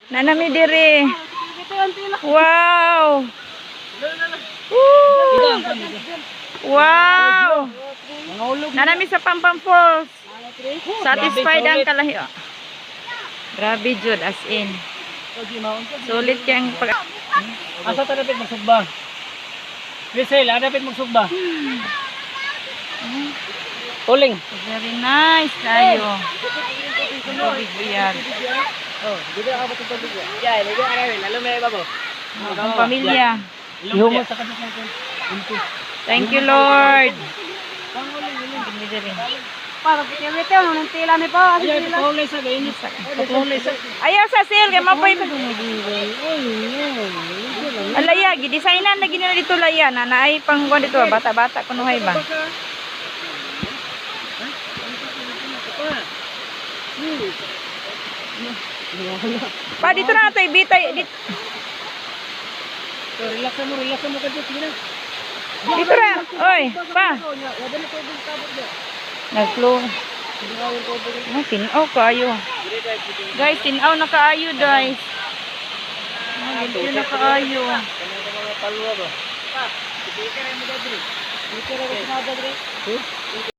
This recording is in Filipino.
Nanami diri. Wow. Woo! Wow. Nanami sa Pampam Falls. Satisfied ang kalahi. Grabe jud as in. Sulit kang pag Asa ta dapat magsugba? Giselle, ada dapat magsugba. Tuling. very nice kayo. Tubig yan. Oh, dito ako tubig. Ya, lagi ara lalo may babo. Ang pamilya. Ihumot sa kanila ko. Thank you, Lord. Para pikirite nung tila ni pa. Ayo, tulay sa gayon. Tulay sa. Ayaw sa sale kay mapoy. Alaya, gidesignan na ginila dito laya na naay pangkuan dito bata-bata kunuhay ba. Pa dito na to ibitay dito. Relax mo kadto tingnan. Dito na. Oy, pa. Nagflow. Oh, tinaw kaayo. Guys, tinaw na kaayo, guys. Tinaw na kaayo. Palwa ba? Pa, dito ka mo dadri. Dito ra ka na dadri.